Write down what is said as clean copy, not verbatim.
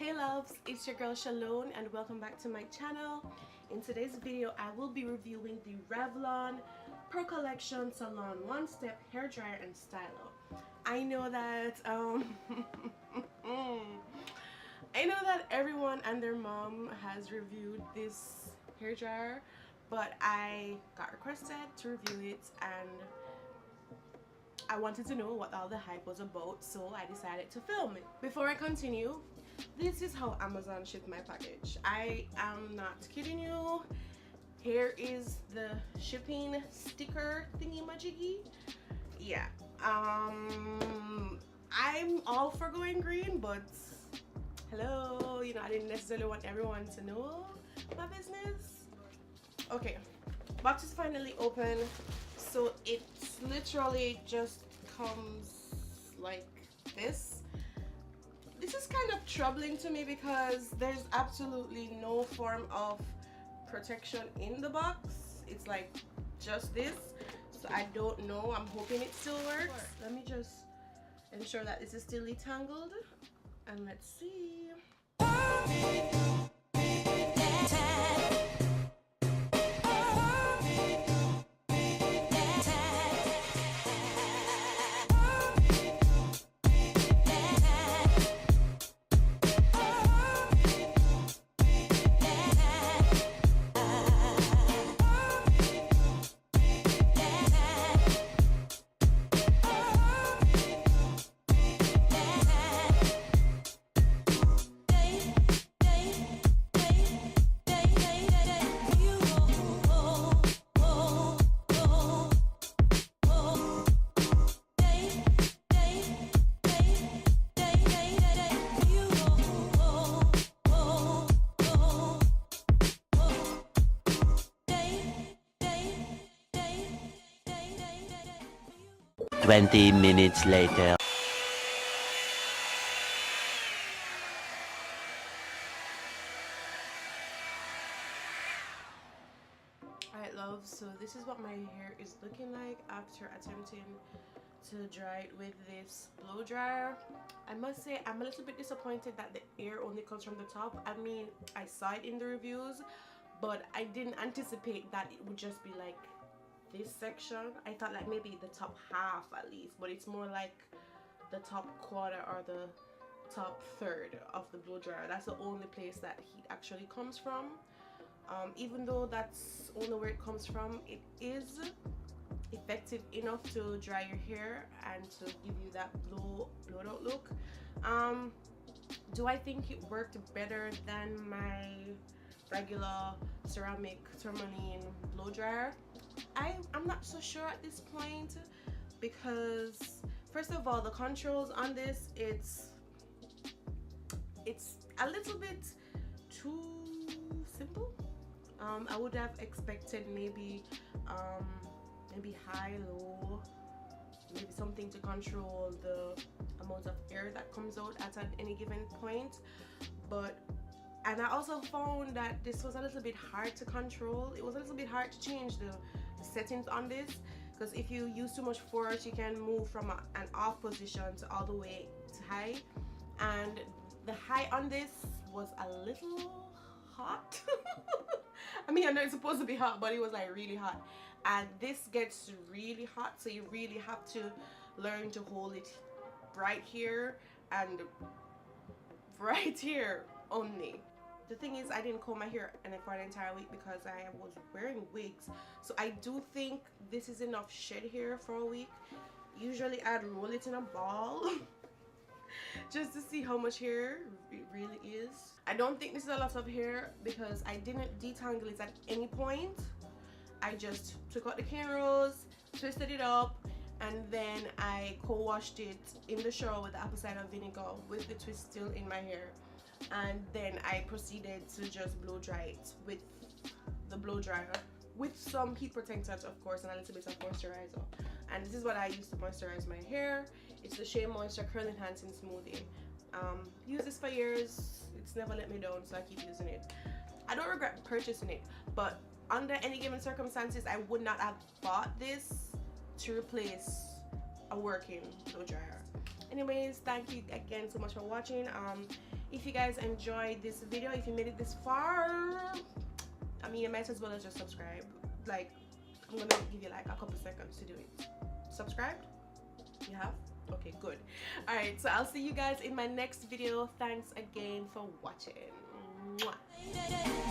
Hey loves, it's your girl Shelone and welcome back to my channel. In today's video I will be reviewing the Revlon Pro Collection Salon One Step Hair Dryer and Stylo. I know that everyone and their mom has reviewed this hair dryer, but I got requested to review it and I wanted to know what all the hype was about, so I decided to film it. Before I continue, this is how Amazon shipped my package. I am not kidding you. Here is the shipping sticker thingy majiggy. Yeah. I'm all for going green, but hello, I didn't necessarily want everyone to know my business. Okay, box is finally open. So it literally just comes like this. This is kind of troubling to me because there's absolutely no form of protection in the box. It's like just this. So I don't know. I'm hoping it still works. Let me just ensure that this is still detangled. And let's see. Minutes later. Alright loves, so this is what my hair is looking like after attempting to dry it with this blow dryer. I must say I'm a little bit disappointed that the air only comes from the top. I mean, I saw it in the reviews, but I didn't anticipate that it would just be like this section. I thought like maybe the top half at least, but it's more like the top quarter or the top third of the blow dryer. That's the only place that heat actually comes from. Even though that's only where it comes from, it is effective enough to dry your hair and to give you that blowed out look. Do I think it worked better than my regular ceramic tourmaline blow dryer? I'm not so sure at this point, because first of all, the controls on this, it's a little bit too simple. I would have expected maybe high, low, maybe something to control the amount of air that comes out at any given point. And I also found that this was a little bit hard to control. It was a little bit hard to change the settings on this, because if you use too much force, you can move from an off position to all the way to high, and the high on this was a little hot. I mean, I know it's supposed to be hot, but it was like really hot, and this gets really hot, so you really have to learn to hold it right here and right here only. The thing is, I didn't comb my hair for an entire week because I was wearing wigs, so I do think this is enough shed hair for a week. Usually I'd roll it in a ball just to see how much hair it really is. I don't think this is a lot of hair because I didn't detangle it at any point. I just took out the cornrows, twisted it up, and then I co-washed it in the shower with the apple cider vinegar with the twist still in my hair. And then I proceeded to just blow dry it with the blow dryer with some heat protectant, of course, and a little bit of moisturizer. And this is what I use to moisturize my hair. It's the Shea Moisture Curl Enhancing Smoothing. Use this for years. It's never let me down, so I keep using it. I don't regret purchasing it, but under any given circumstances, I would not have bought this to replace a working blow dryer. Anyways, thank you again so much for watching. If you guys enjoyed this video, if you made it this far, I mean, you might as well as just subscribe. Like, I'm gonna give you like a couple seconds to do it. Subscribed? You have? Okay, good. All right, so I'll see you guys in my next video. Thanks again for watching. Mwah.